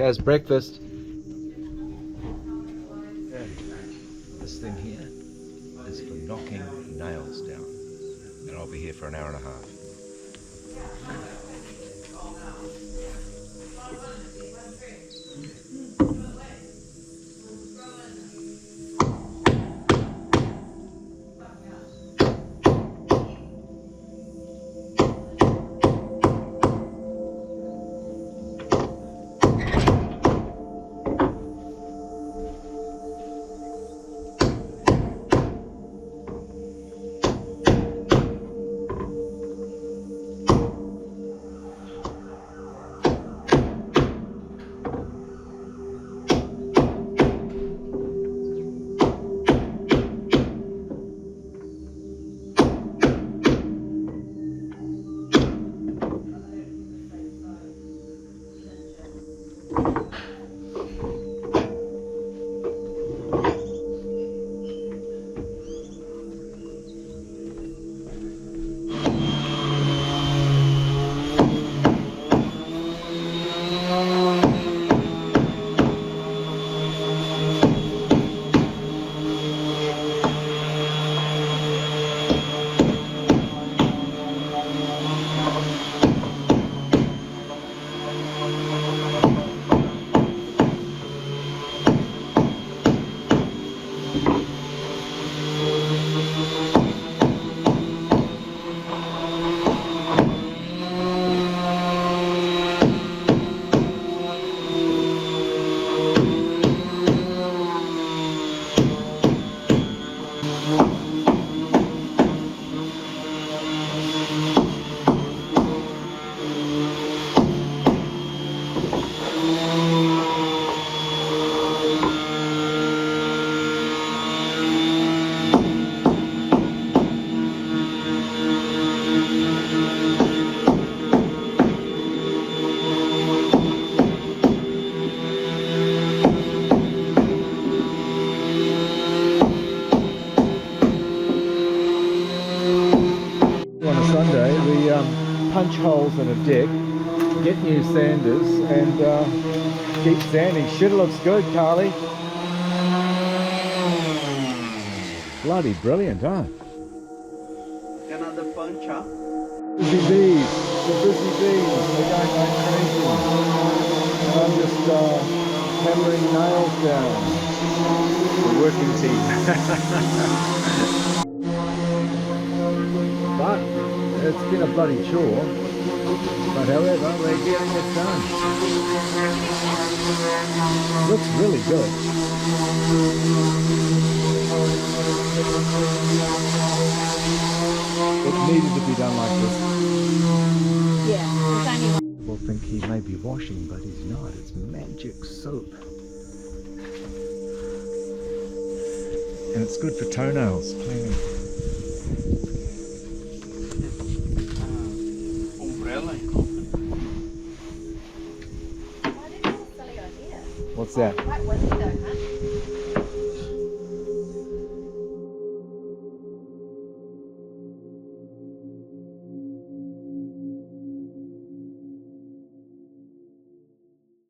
Taz, breakfast. Yeah. This thing here is for knocking nails down. And I'll be here for an hour and a half. On a Sunday, we punch holes in a deck, get new sanders, and keep sanding. Shit, looks good, Carly. Bloody brilliant, huh? Another punch, huh? Busy bees, the busy bees, they're going like crazy. And I'm just hammering nails down. The working team. But it's been a bloody chore. But however, we're getting it done. Looks really good. It needed to be done like this. Yeah, it's only one. People think he may be washing, but he's not. It's magic soap. And it's good for toenails cleaning. Umbrella. Why did you have a silly idea? What's that? Quite windy though, huh?